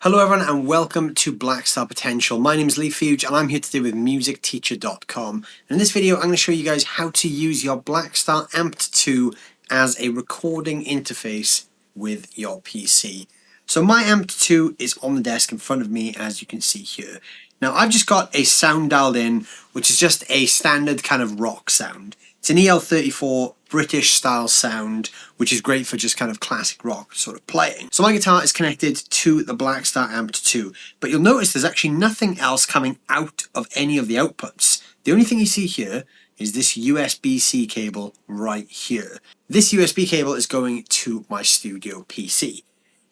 Hello everyone and welcome to Blackstar Potential. My name is Leigh Fuge and I'm here today with musicteacher.com. And in this video I'm going to show you guys how to use your Blackstar AMPED 2 as a recording interface with your PC. So my AMPED 2 is on the desk in front of me, as you can see here. Now I've just got a sound dialed in, which is just a standard kind of rock sound. It's an EL34 British style sound, which is great for just kind of classic rock sort of playing. So my guitar is connected to the Blackstar AMPED 2, but you'll notice there's actually nothing else coming out of any of the outputs. The only thing you see here is this USB-C cable right here. This USB cable is going to my studio PC.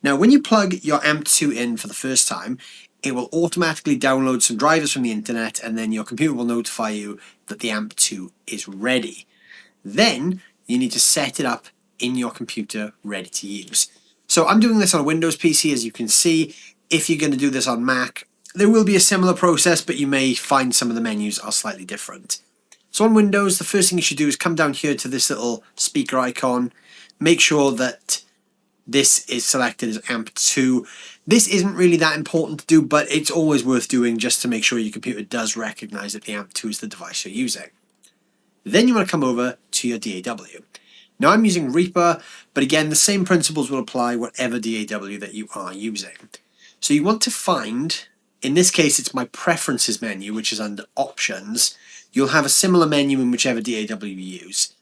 Now when you plug your AMPED 2 in for the first time, it will automatically download some drivers from the internet, and then your computer will notify you that the AMPED 2 is ready. Then you need to set it up in your computer ready to use. So I'm doing this on a Windows PC, as you can see. If you're going to do this on Mac, there will be a similar process, but you may find some of the menus are slightly different. So on Windows, the first thing you should do is come down here to this little speaker icon. Make sure that this is selected as AMPED 2. This isn't really that important to do, but it's always worth doing just to make sure your computer does recognize that the AMPED 2 is the device you're using. Then you want to come over to your DAW. Now I'm using Reaper, but again the same principles will apply whatever DAW that you are using. So you want to find, in this case it's my preferences menu, which is under options. You'll have a similar menu in whichever DAW you use.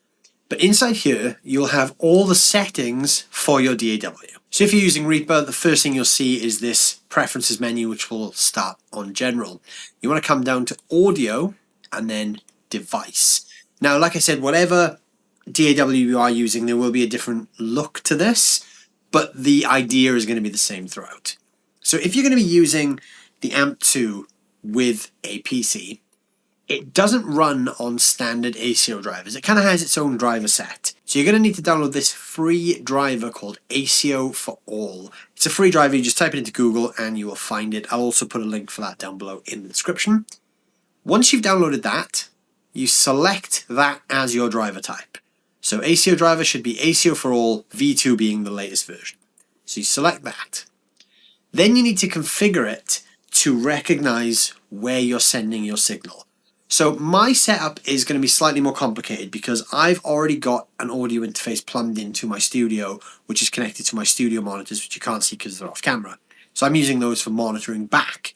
But inside here, you'll have all the settings for your DAW. So if you're using Reaper, the first thing you'll see is this preferences menu, which will start on general. You want to come down to audio and then device. Now, like I said, whatever DAW you are using, there will be a different look to this, but the idea is going to be the same throughout. So if you're going to be using the AMPED 2 with a PC, it doesn't run on standard ACO drivers. It kind of has its own driver set. So you're going to need to download this free driver called ACO for All. It's a free driver. You just type it into Google and you will find it. I'll also put a link for that down below in the description. Once you've downloaded that, you select that as your driver type. So ACO driver should be ACO for All, V2 being the latest version. So you select that. Then you need to configure it to recognize where you're sending your signal. So my setup is going to be slightly more complicated because I've already got an audio interface plumbed into my studio, which is connected to my studio monitors, which you can't see because they're off camera. So I'm using those for monitoring back.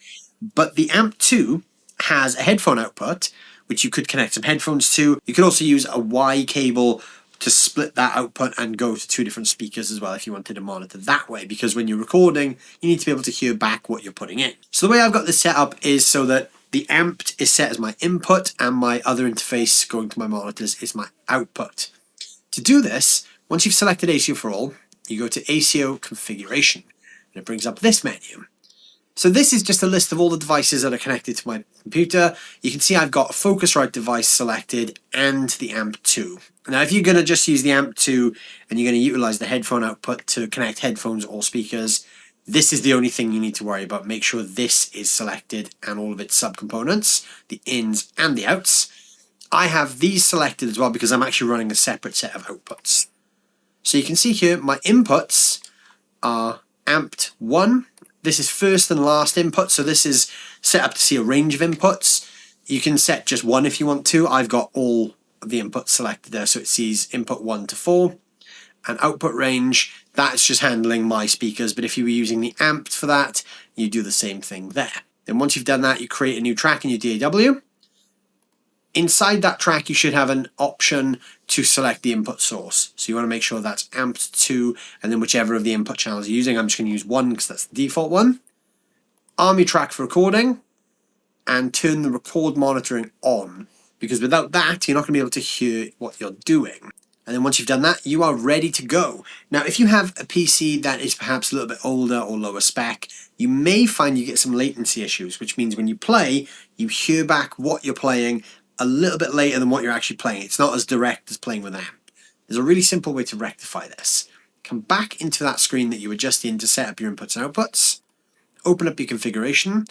But the AMPED 2 has a headphone output, which you could connect some headphones to. You could also use a Y cable to split that output and go to two different speakers as well if you wanted to monitor that way, because when you're recording, you need to be able to hear back what you're putting in. So the way I've got this set up is so that the AMPED is set as my input and my other interface going to my monitors is my output. To do this, once you've selected ACO for All, you go to ACO configuration and it brings up this menu. So this is just a list of all the devices that are connected to my computer. You can see I've got a Focusrite device selected and the AMPED 2. Now if you're going to just use the AMPED 2 and you're going to utilize the headphone output to connect headphones or speakers, this is the only thing you need to worry about. Make sure this is selected and all of its subcomponents, the ins and the outs. I have these selected as well because I'm actually running a separate set of outputs. So you can see here my inputs are AMPED 1. This is first and last input, so this is set up to see a range of inputs. You can set just one if you want to. I've got all of the inputs selected there, so it sees input 1 to 4. And output range, that's just handling my speakers, but if you were using the AMPED for that, you do the same thing there. Then once you've done that, you create a new track in your DAW. Inside that track, you should have an option to select the input source. So you want to make sure that's AMPED 2, and then whichever of the input channels you're using, I'm just going to use 1 because that's the default one. Arm your track for recording, and turn the record monitoring on, because without that, you're not going to be able to hear what you're doing. And then once you've done that, you are ready to go. Now, if you have a PC that is perhaps a little bit older or lower spec, you may find you get some latency issues, which means when you play, you hear back what you're playing a little bit later than what you're actually playing. It's not as direct as playing with AMP. There's a really simple way to rectify this. Come back into that screen that you were just in to set up your inputs and outputs. Open up your configuration.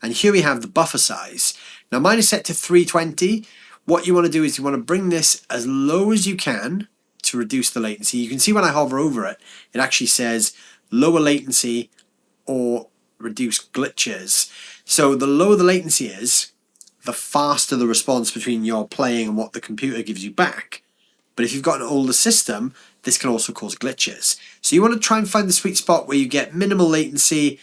And here we have the buffer size. Now mine is set to 320. What you want to do is you want to bring this as low as you can to reduce the latency. You can see when I hover over it, it actually says lower latency or reduce glitches. So the lower the latency is, the faster the response between your playing and what the computer gives you back. But if you've got an older system, this can also cause glitches. So you want to try and find the sweet spot where you get minimal latency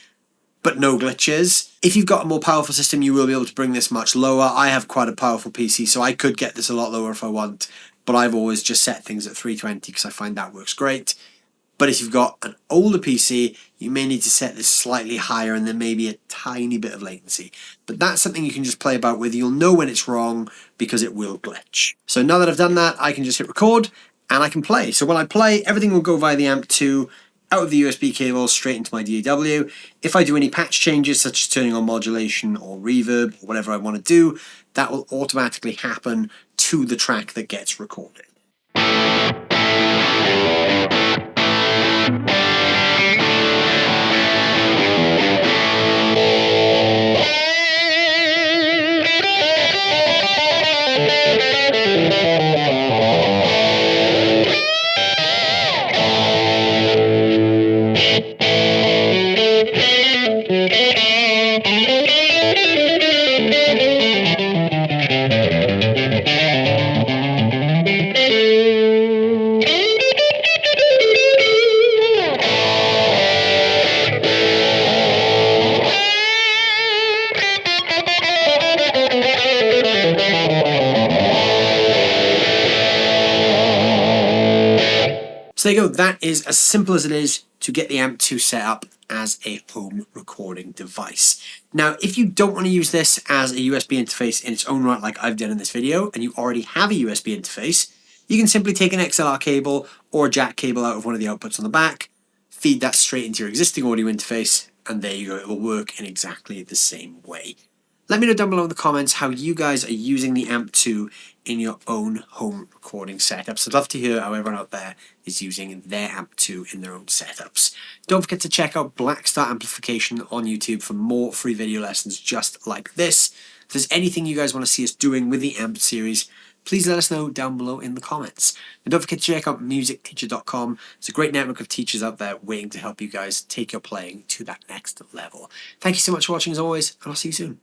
but no glitches. If you've got a more powerful system, you will be able to bring this much lower. I have quite a powerful PC, so I could get this a lot lower if I want, but I've always just set things at 320 because I find that works great. But if you've got an older PC, you may need to set this slightly higher and there may be a tiny bit of latency. But that's something you can just play about with. You'll know when it's wrong because it will glitch. So now that I've done that, I can just hit record and I can play. So when I play, everything will go via the AMP2 out of the USB cable straight into my DAW. If I do any patch changes, such as turning on modulation or reverb or whatever I want to do, that will automatically happen to the track that gets recorded. So there you go, that is as simple as it is to get the AMP2 set up as a home recording device. Now, if you don't want to use this as a USB interface in its own right like I've done in this video, and you already have a USB interface, you can simply take an XLR cable or a jack cable out of one of the outputs on the back, feed that straight into your existing audio interface, and there you go, it will work in exactly the same way. Let me know down below in the comments how you guys are using the AMP2 in your own home recording setups. I'd love to hear how everyone out there is using their AMP2 in their own setups. Don't forget to check out Blackstar Amplification on YouTube for more free video lessons just like this. If there's anything you guys want to see us doing with the AMP series, please let us know down below in the comments. And don't forget to check out musicteacher.com. It's a great network of teachers out there waiting to help you guys take your playing to that next level. Thank you so much for watching as always, and I'll see you soon.